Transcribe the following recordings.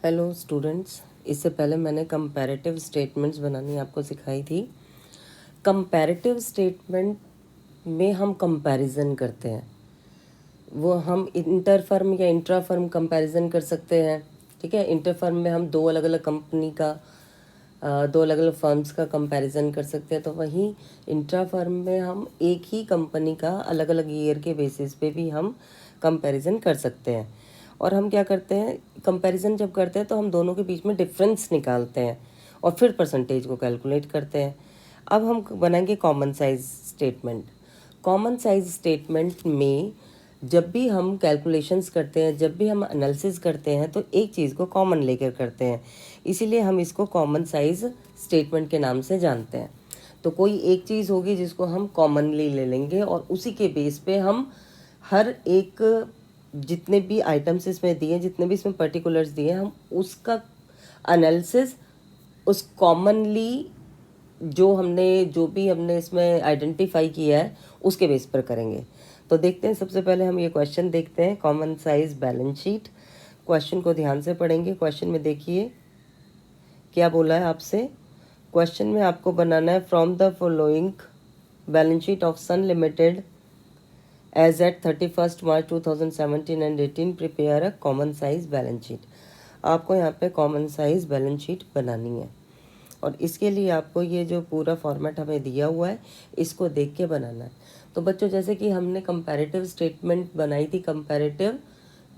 Hello students, इससे पहले मैंने कंपैरेटिव स्टेटमेंट्स बनानी आपको सिखाई थी। कंपैरेटिव स्टेटमेंट में हम कंपैरिजन करते हैं, वो हम इंटर फर्म या इंट्रा फर्म कंपैरिजन कर सकते हैं। ठीक है, इंटर फर्म में हम दो अलग अलग कंपनी का दो अलग अलग फर्म्स का कंपैरिजन कर सकते हैं, तो वहीं इंट्रा फर्म में हम एक ही कंपनी का अलग अलग ईयर के बेसिस पे भी हम कंपैरिजन कर सकते हैं। और हम क्या करते हैं, कंपैरिजन जब करते हैं तो हम दोनों के बीच में डिफरेंस निकालते हैं और फिर परसेंटेज को कैलकुलेट करते हैं। अब हम बनाएंगे common size statement. Common size statement में जब भी हम कैलकुलेशंस करते हैं, जब भी हम एनालिसिस करते हैं, तो एक चीज़ को कॉमन लेकर करते हैं, इसीलिए हम इसको कॉमन साइज स्टेटमेंट के नाम से जानते हैं। तो कोई एक चीज़ होगी जिसको हम कॉमनली ले लेंगे और उसी के बेस पे हम हर एक जितने भी आइटम्स इसमें दिए, जितने भी इसमें पर्टिकुलर्स दिए, हम उसका एनालिसिस उस कॉमनली जो भी हमने इसमें आइडेंटिफाई किया है उसके बेस पर करेंगे। तो देखते हैं, सबसे पहले हम ये क्वेश्चन देखते हैं, common size balance sheet. Question को ध्यान से पढ़ेंगे। क्वेश्चन में देखिए क्या बोला है आपसे। क्वेश्चन में आपको बनाना है from the following balance sheet of Sun Limited as at 31 March 2017 and 18 prepare a common size balance sheet. आपको यहाँ पे कॉमन साइज बैलेंस शीट बनानी है और इसके लिए आपको ये जो पूरा फॉर्मेट हमें दिया हुआ है इसको देख के बनाना है। तो बच्चों, जैसे कि हमने कंपैरेटिव स्टेटमेंट बनाई थी, कंपैरेटिव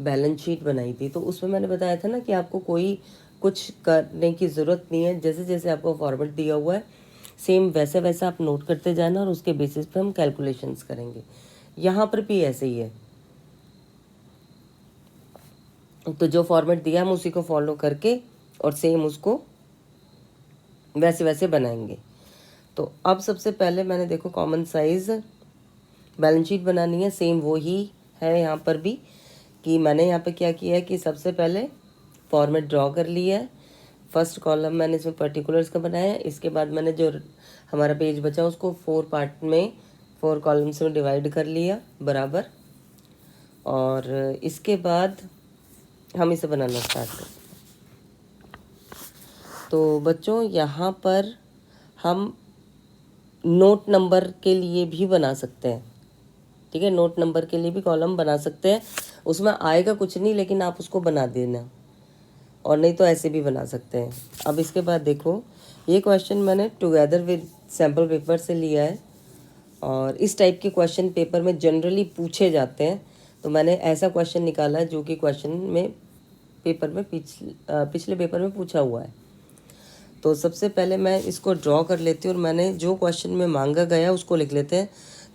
बैलेंस शीट बनाई थी, तो उसमें मैंने बताया था ना कि आपको कोई कुछ करने की ज़रूरत नहीं है। जैसे जैसे आपको फॉर्मेट दिया हुआ है सेम वैसे वैसा आप नोट करते जाना और उसके बेसिस पे हम कैलकुलेशंस करेंगे। यहाँ पर भी ऐसे ही है, तो जो फॉर्मेट दिया हम उसी को फॉलो करके और सेम उसको वैसे वैसे बनाएंगे। तो अब सबसे पहले मैंने देखो कॉमन साइज बैलेंस शीट बनानी है, सेम वो ही है यहाँ पर भी, कि मैंने यहाँ पे क्या किया है कि सबसे पहले फॉर्मेट ड्रॉ कर लिया है। फर्स्ट कॉलम मैंने इसमें पर्टिकुलर्स का बनाया है, इसके बाद मैंने जो हमारा पेज बचा उसको 4 पार्ट में 4 कॉलम्स में डिवाइड कर लिया बराबर, और इसके बाद हम इसे बनाना स्टार्ट करते हैं। तो बच्चों, यहाँ पर हम नोट नंबर के लिए भी बना सकते हैं। ठीक है, नोट नंबर के लिए भी कॉलम बना सकते हैं, उसमें आएगा कुछ नहीं, लेकिन आप उसको बना देना, और नहीं तो ऐसे भी बना सकते हैं। अब इसके बाद देखो, ये क्वेश्चन मैंने टुगेदर विद सैम्पल पेपर से लिया है और इस टाइप के क्वेश्चन पेपर में जनरली पूछे जाते हैं, तो मैंने ऐसा क्वेश्चन निकाला है जो कि क्वेश्चन में पेपर में पिछले पेपर में पूछा हुआ है। तो सबसे पहले मैं इसको ड्रॉ कर लेती हूँ और मैंने जो क्वेश्चन में मांगा गया उसको लिख लेते हैं।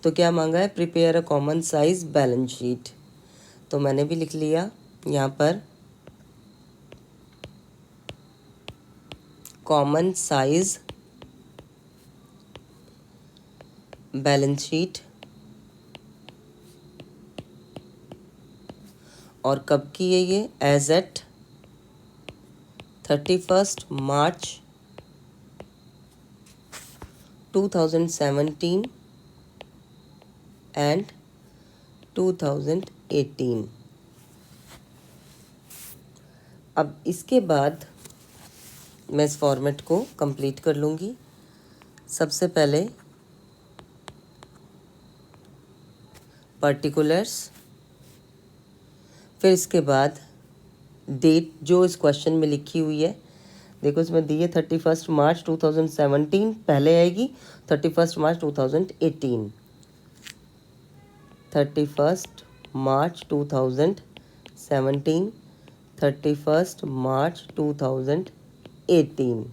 तो क्या मांगा है, prepare a common size balance sheet, तो मैंने भी लिख लिया यहाँ पर कॉमन साइज बैलेंस शीट। और कब की है ये, एज एट 31 मार्च 2017 एंड 2018। अब इसके बाद मैं इस फॉर्मेट को कंप्लीट कर लूँगी। सबसे पहले पर्टिकुलर्स, फिर इसके बाद डेट जो इस क्वेश्चन में लिखी हुई है, देखो इसमें दी है 31 मार्च 2017, पहले आएगी 31 मार्च 2018, 31 मार्च 2017, 31 मार्च 2018।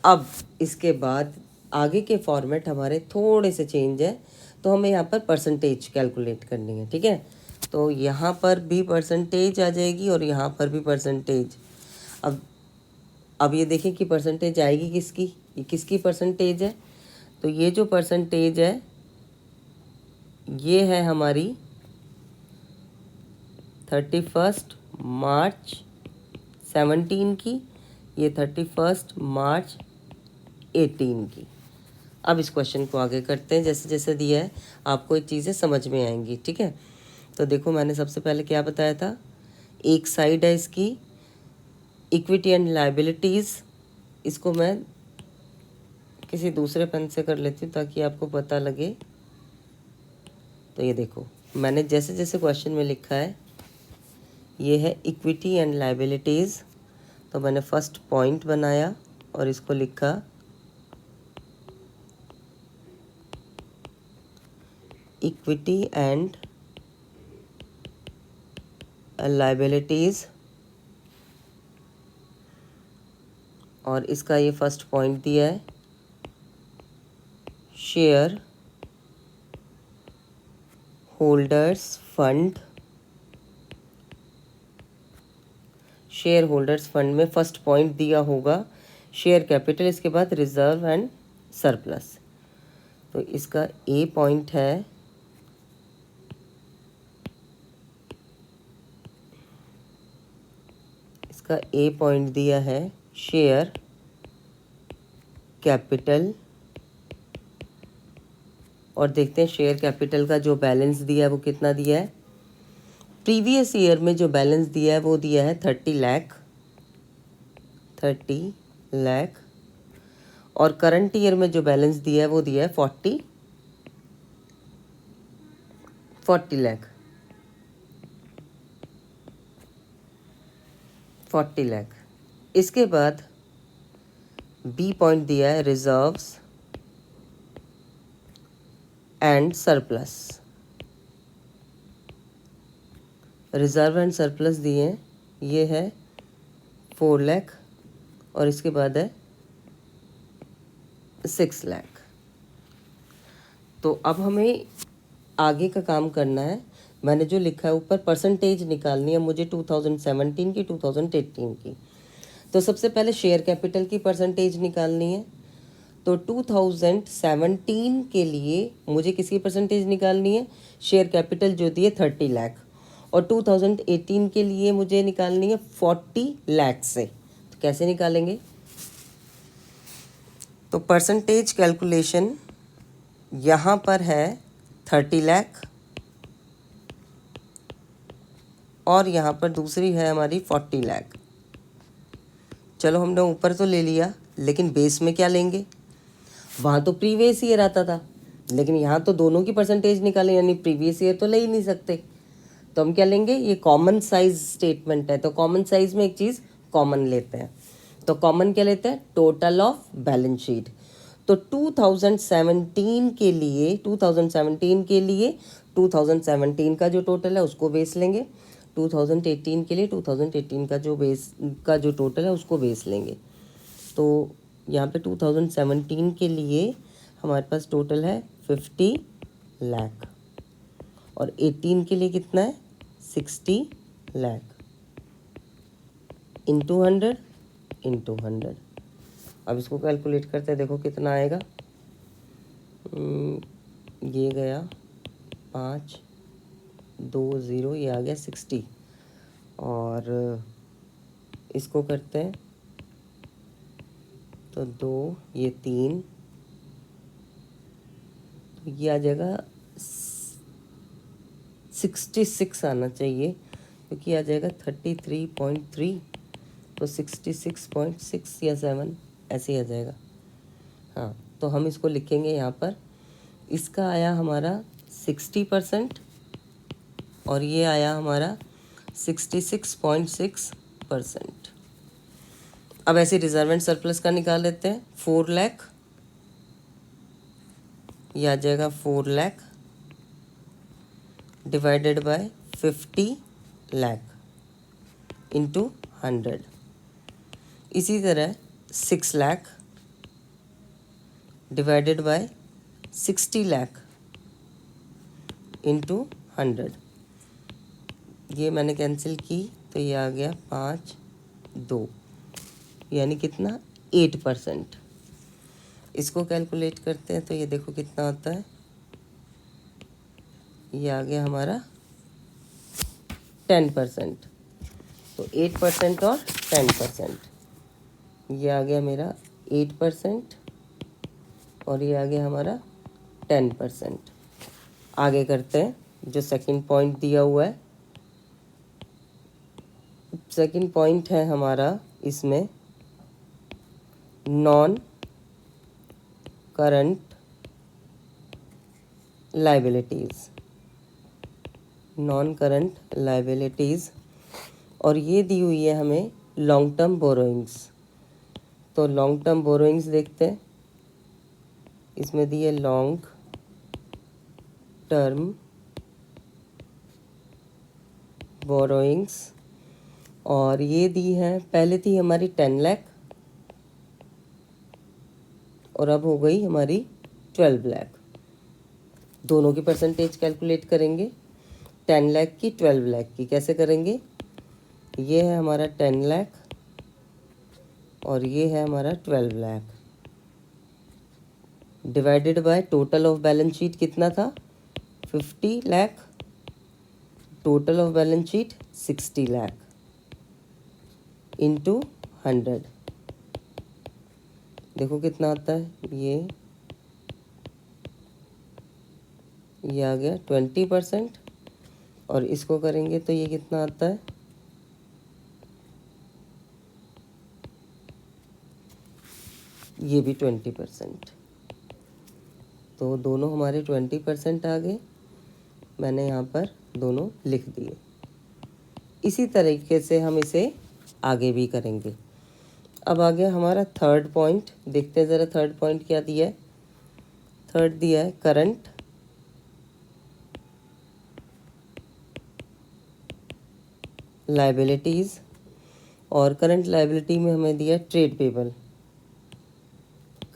अब इसके बाद आगे के फॉर्मेट हमारे थोड़े से चेंज है, तो हमें यहाँ पर परसेंटेज कैलकुलेट करनी है। ठीक है, तो यहाँ पर भी परसेंटेज आ जाएगी और यहाँ पर भी परसेंटेज। अब ये देखें कि परसेंटेज आएगी किसकी, ये किसकी परसेंटेज है। तो ये जो परसेंटेज है ये है हमारी 31 मार्च 17 की, ये 31 मार्च 18 की। अब इस क्वेश्चन को आगे करते हैं, जैसे जैसे दिया है आपको ये चीज़ें समझ में आएंगी। ठीक है, तो देखो मैंने सबसे पहले क्या बताया था, एक साइड है इसकी इक्विटी एंड लाइबिलिटीज़, इसको मैं किसी दूसरे पेन से कर लेती हूँ ताकि आपको पता लगे। तो ये देखो, मैंने जैसे जैसे क्वेश्चन में लिखा है, ये है इक्विटी एंड लाइबिलिटीज़, तो मैंने फर्स्ट पॉइंट बनाया और इसको लिखा इक्विटी एंड लाइबिलिटीज़, और इसका ये फर्स्ट पॉइंट दिया है share holders fund. Share holders fund में फर्स्ट पॉइंट दिया होगा शेयर कैपिटल, इसके बाद रिजर्व एंड सरप्लस। तो इसका ए पॉइंट है इसका ए पॉइंट दिया है शेयर कैपिटल, और देखते हैं शेयर कैपिटल का जो बैलेंस दिया है वो कितना दिया है। प्रीवियस ईयर में जो बैलेंस दिया है वो दिया है 30 लाख, और करंट ईयर में जो बैलेंस दिया है वो दिया है 40 लाख। इसके बाद बी पॉइंट दिया है reserves and surplus. Reserve and surplus दिए हैं, ये है 4 लाख, और इसके बाद है 6 लाख। तो अब हमें आगे का काम करना है। मैंने जो लिखा है ऊपर परसेंटेज निकालनी है मुझे 2017 की 2018 की। तो सबसे पहले शेयर कैपिटल की परसेंटेज निकालनी है। तो 2017 के लिए मुझे किसकी परसेंटेज निकालनी है, शेयर कैपिटल जो दी है 30 लाख, और 2018 के लिए मुझे निकालनी है 40 लाख से। तो कैसे निकालेंगे, तो परसेंटेज कैलकुलेशन यहाँ पर है 30 लाख, और यहाँ पर दूसरी है हमारी 40 लाख। चलो हमने ऊपर तो ले लिया, लेकिन बेस में क्या लेंगे, वहाँ तो प्रीवियस ईयर आता था, लेकिन यहाँ तो दोनों की परसेंटेज निकालें, यानी प्रीवियस ईयर तो ले ही नहीं सकते। तो हम क्या लेंगे, ये कॉमन साइज स्टेटमेंट है, तो कॉमन साइज में एक चीज़ कॉमन लेते हैं। तो कॉमन क्या लेते हैं, टोटल ऑफ बैलेंस शीट। तो 2017 के लिए 2017 का जो टोटल है उसको बेस लेंगे, 2018 के लिए 2018 का जो बेस का जो टोटल है उसको बेस लेंगे। तो यहाँ पे 2017 के लिए हमारे पास टोटल है 50 लाख, और 18 के लिए कितना है 60 लाख, इंटू 100। अब इसको कैलकुलेट करते हैं, देखो कितना आएगा। ये गया 5 2 0, ये आ गया 60, और इसको करते हैं तो 2 ये 3, तो ये आ जाएगा 66 आना चाहिए, क्योंकि आ जाएगा 33.3, तो 66.6 या 7 ऐसे ही आ जाएगा। हाँ, तो हम इसको लिखेंगे यहाँ पर। इसका आया हमारा 60%, और ये आया हमारा 66.6%। अब ऐसे रिजर्व एंड सरप्लस का निकाल लेते हैं। 4 लाख, ये आ जाएगा 4 lakh divided by 50 lakh into 100। इसी तरह 6 lakh divided by 60 lakh into 100। ये मैंने कैंसिल की, तो ये आ गया 5 2, यानी कितना 8%। इसको कैलकुलेट करते हैं, तो ये देखो कितना आता है, ये आ गया हमारा 10%। तो 8% और 10%, ये आ गया मेरा 8%, और ये आ गया हमारा 10%। आगे करते हैं, जो सेकंड पॉइंट दिया हुआ है, सेकंड पॉइंट है हमारा इसमें non current liabilities, non current liabilities, और ये दी हुई है हमें लॉन्ग टर्म बोरोइंग्स। तो लॉन्ग टर्म बोरोइंग्स देखते हैं, इसमें दी है लॉन्ग टर्म बोरोइंग्स, और ये दी है, पहले थी हमारी 10 लाख और अब हो गई हमारी 12 लाख। दोनों की परसेंटेज कैलकुलेट करेंगे, 10 लाख की 12 लाख की। कैसे करेंगे? ये है हमारा 10 लाख और ये है हमारा 12 lakh, divided by total of balance sheet कितना था? 50 lakh, total of balance sheet 60 lakh, into 100। देखो कितना आता है, ये आ गया 20%, और इसको करेंगे तो ये कितना आता है? ये भी 20%। तो दोनों हमारे 20% आ गए। मैंने यहाँ पर दोनों लिख दिए। इसी तरीके से हम इसे आगे भी करेंगे। अब आ गया हमारा थर्ड पॉइंट। देखते हैं ज़रा थर्ड पॉइंट क्या दिया है। थर्ड दिया है करंट लाइबिलिटीज़, और करंट लाइबिलिटी में हमें दिया trade payable.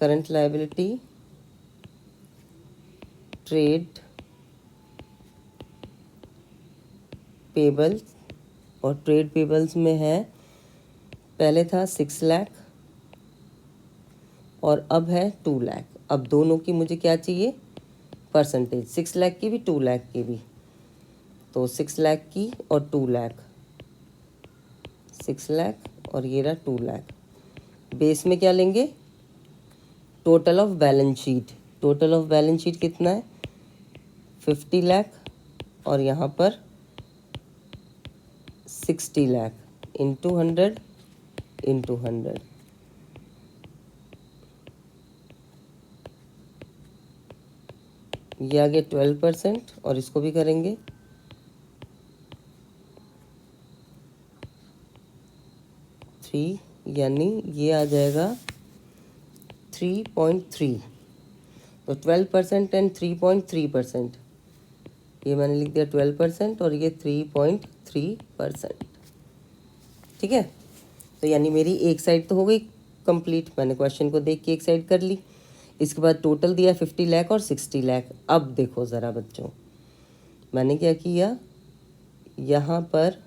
Current liability trade payables, और ट्रेड पेबल्स में है, पहले था 6 लाख और अब है 2 लाख। अब दोनों की मुझे क्या चाहिए? परसेंटेज, 6 लाख की भी 2 लाख की भी। तो 6 लाख की और 2 लाख, 6 लाख और ये रहा 2 लाख। बेस में क्या लेंगे? Total of balance sheet. Total of balance sheet कितना है? 50 लाख और यहाँ पर 60 लाख, इंटू 100 इंटू 100। ये आ गया 12%, और इसको भी करेंगे। यानी ये आ जाएगा 3.3। तो 12% एंड 3.3%, ये मैंने लिख दिया 12% और ये 3.3%। ठीक है। तो यानी मेरी एक साइड तो हो गई कंप्लीट, मैंने क्वेश्चन को देख के एक साइड कर ली। इसके बाद टोटल दिया 50 लाख और 60 लाख। अब देखो ज़रा बच्चों, मैंने क्या किया, यहाँ पर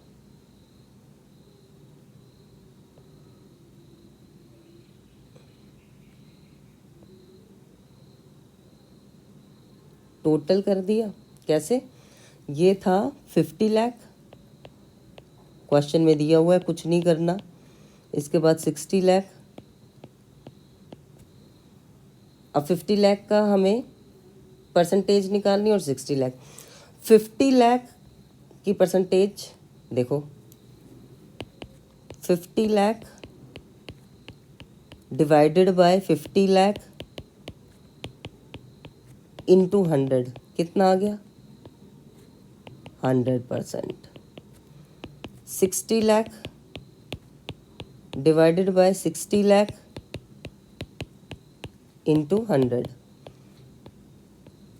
टोटल कर दिया। कैसे? ये था 50 लाख, क्वेश्चन में दिया हुआ है, कुछ नहीं करना। इसके बाद 60 लाख। अब 50 लाख का हमें परसेंटेज निकालनी और 60 लाख। 50 लाख की परसेंटेज देखो, 50 lakh divided by 50 lakh into 100 कितना आ गया? 100%। 60 lakh divided by 60 lakh into 100।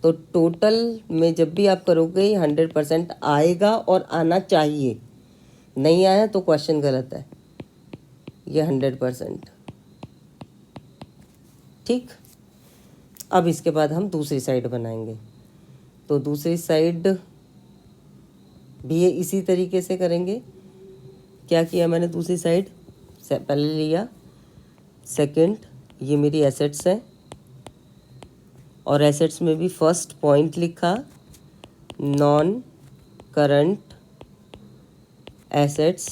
तो टोटल में जब भी आप करोगे 100% आएगा और आना चाहिए। नहीं आया तो क्वेश्चन गलत है। ये 100%। ठीक। अब इसके बाद हम दूसरी साइड बनाएंगे। तो दूसरी साइड भी ये इसी तरीके से करेंगे। क्या किया मैंने? दूसरी साइड पहले लिया, सेकंड ये मेरी एसेट्स हैं, और एसेट्स में भी फर्स्ट पॉइंट लिखा नॉन करंट एसेट्स,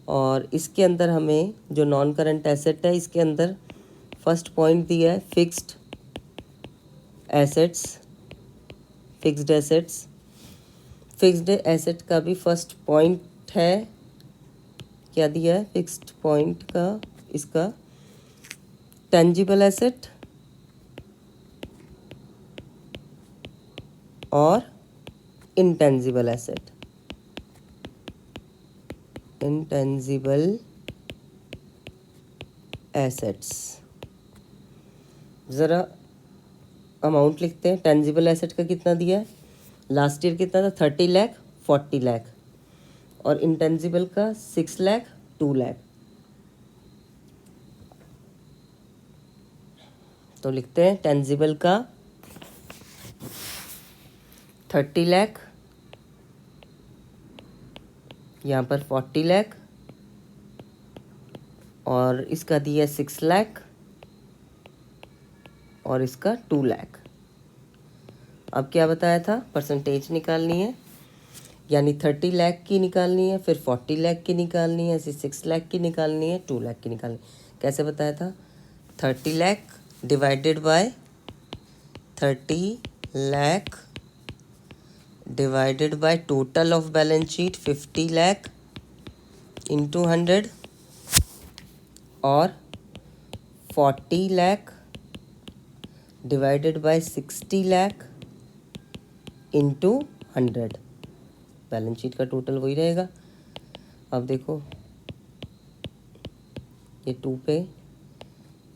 और इसके अंदर हमें जो नॉन करंट एसेट है इसके अंदर फर्स्ट पॉइंट दिया है fixed assets. Fixed assets, fixed asset का भी फर्स्ट पॉइंट है क्या दिया है फिक्स्ड पॉइंट का, इसका टेंजिबल एसेट और इंटेंजिबल एसेट। इंटेंजिबल एसेट्स, ज़रा अमाउंट लिखते हैं। टेंजिबल एसेट का कितना दिया है, लास्ट ईयर कितना था, 30 लाख, 40 लाख, और इंटेंजिबल का 6 लाख, 2 लाख। तो लिखते हैं टेंजिबल का 30 लाख, यहाँ पर 40 लाख, और इसका दिया 6 लाख, और इसका 2 लाख। अब क्या बताया था, परसेंटेज निकालनी है, यानी 30 लाख की निकालनी है, फिर 40 लाख की निकालनी है, ऐसे 6 लाख की निकालनी है, 2 लाख की निकालनी है। कैसे बताया था, 30 lakh divided by 30 lakh divided by total of balance sheet 50 lakh into 100, और 40 lakh divided by 60 lakh into 100। Balance sheet का टोटल वही रहेगा। अब देखो ये 2 पे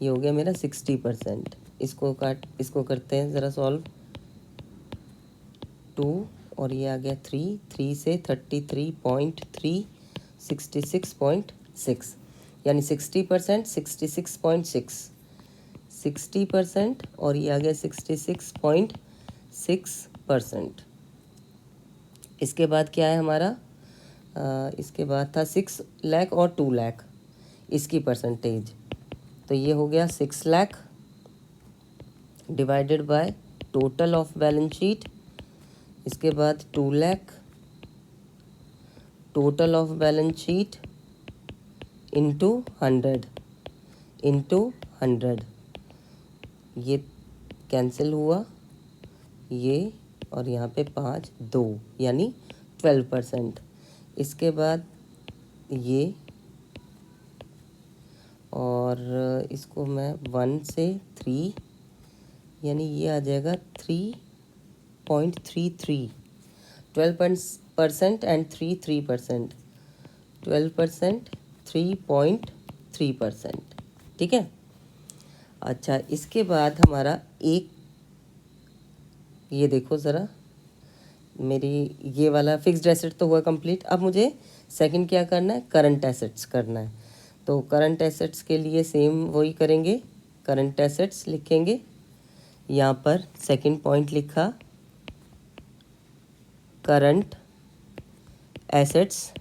ये हो गया मेरा 60%। इसको करते हैं ज़रा सॉल्व। 2 और ये आ गया 3, 3 से 33.3, 66.6, यानी 60%, 66.6, 60%, और ये आ गया 66.6%। इसके बाद क्या है हमारा, इसके बाद था 6 लाख और 2 लाख, इसकी परसेंटेज। तो ये हो गया 6 lakh divided by total of balance sheet, इसके बाद 2 lakh total of balance sheet into 100, into 100। ये कैंसिल हुआ, ये और यहाँ पे 5, 2, यानी 12%। इसके बाद ये, और इसको मैं 1 से 3, यानी ये आ जाएगा 3.33, 12% एंड 3%, 12%, 3.3%। ठीक है। अच्छा, इसके बाद हमारा एक, ये देखो ज़रा, मेरी ये वाला फिक्स्ड एसेट तो हुआ कंप्लीट। अब मुझे सेकंड क्या करना है, करंट एसेट्स करना है। तो करंट एसेट्स के लिए सेम वही करेंगे, करंट एसेट्स लिखेंगे। यहाँ पर सेकंड पॉइंट लिखा करंट एसेट्स,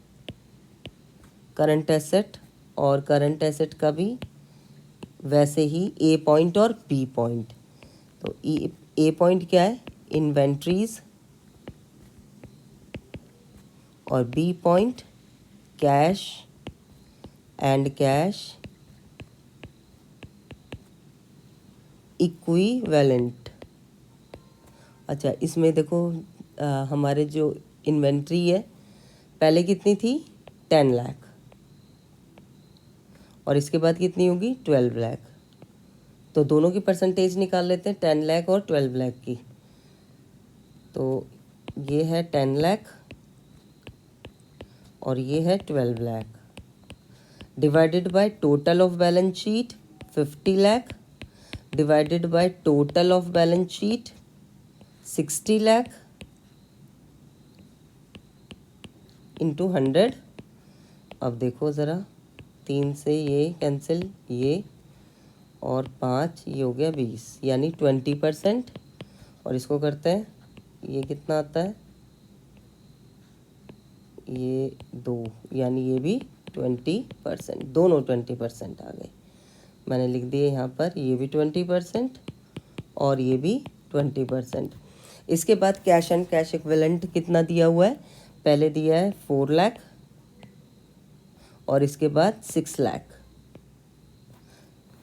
करंट एसेट, और करंट एसेट का भी वैसे ही ए पॉइंट और बी पॉइंट। तो ए पॉइंट क्या है, इन्वेंट्रीज, और B point cash and cash equivalent. अच्छा, इसमें देखो हमारे जो इन्वेंट्री है पहले कितनी थी, 10 लाख, और इसके बाद कितनी होगी, 12 लाख। तो दोनों की परसेंटेज निकाल लेते हैं, 10 लाख और 12 लाख की। तो ये है 10 लाख और ये है 12 lakh, divided by total of balance sheet 50 lakh, divided by total of balance sheet 60 lakh into 100। अब देखो ज़रा, 3 से ये कैंसिल, ये और 5, ये हो गया 20, यानी 20%। और इसको करते हैं, ये कितना आता है, ये 2, यानी ये भी 20%, दोनों 20% आ गए। मैंने लिख दिए यहाँ पर, ये भी 20% और ये भी 20%। इसके बाद कैश एंड कैश इक्विवेलेंट कितना दिया हुआ है, पहले दिया है 4 लाख और इसके बाद 6 लाख।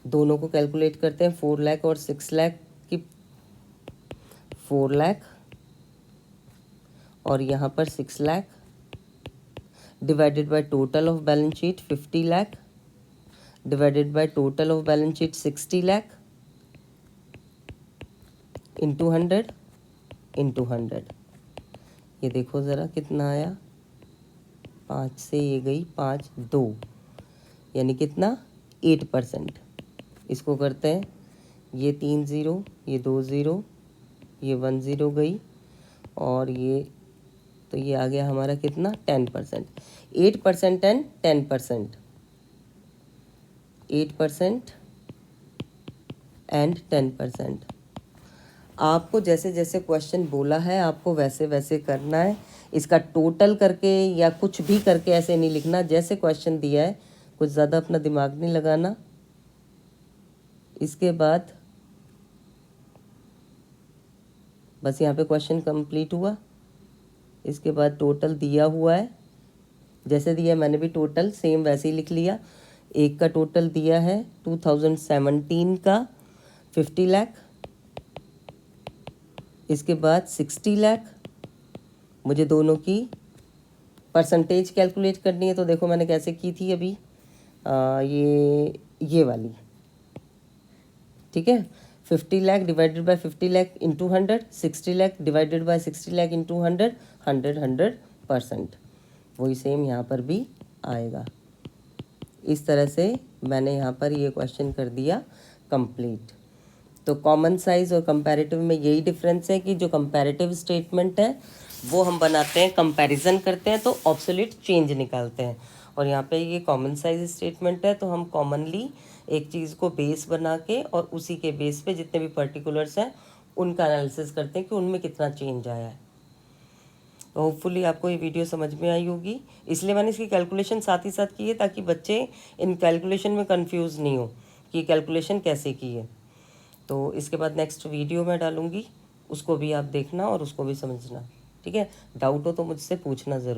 दोनों को कैलकुलेट करते हैं, 4 लाख और 6 लाख की, 4 लाख और यहाँ पर 6 lakh, divided by total of balance sheet 50 lakh divided by total of balance sheet 60 lakh into 100 ये देखो ज़रा कितना आया, 5 से ये गई 5 2, यानी कितना 8%। इसको करते हैं, ये 3 0, ये 2 0, ये 1 0 गई, और ये तो ये आ गया हमारा कितना 10%। 8% एंड 10%, 8% एंड 10%। आपको जैसे जैसे क्वेश्चन बोला है आपको वैसे वैसे करना है। इसका टोटल करके या कुछ भी करके ऐसे नहीं लिखना, जैसे क्वेश्चन दिया है, कुछ ज़्यादा अपना दिमाग नहीं लगाना। इसके बाद बस यहाँ पे क्वेश्चन कंप्लीट हुआ। इसके बाद टोटल दिया हुआ है, जैसे दिया मैंने भी टोटल सेम वैसे ही लिख लिया। एक का टोटल दिया है 2017 का 50 लाख, इसके बाद 60 लाख। मुझे दोनों की परसेंटेज कैलकुलेट करनी है, तो देखो मैंने कैसे की थी अभी, ये वाली, ठीक है। 50 lakh divided by 50 lakh into 100, 60 lakh divided by 60 lakh into 100, 100%। वही सेम यहाँ पर भी आएगा। इस तरह से मैंने यहाँ पर ये क्वेश्चन कर दिया कंप्लीट। तो कॉमन साइज और कंपैरेटिव में यही डिफरेंस है कि जो कंपैरेटिव स्टेटमेंट है वो हम बनाते हैं, कंपैरिजन करते हैं तो ऑब्सोल्यूट चेंज निकालते हैं, और यहाँ पे ये कॉमन साइज स्टेटमेंट है तो हम कॉमनली एक चीज़ को बेस बना के और उसी के बेस पे जितने भी पर्टिकुलर्स हैं उनका एनालिसिस करते हैं कि उनमें कितना चेंज आया है। तो होपफुली आपको ये वीडियो समझ में आई होगी, इसलिए मैंने इसकी कैलकुलेशन साथ ही साथ की है ताकि बच्चे इन कैलकुलेशन में कंफ्यूज नहीं हो कि कैलकुलेशन कैसे की है। तो इसके बाद नेक्स्ट वीडियो मैं डालूँगी, उसको भी आप देखना और उसको भी समझना, ठीक है। डाउट हो तो मुझसे पूछना ज़रूर।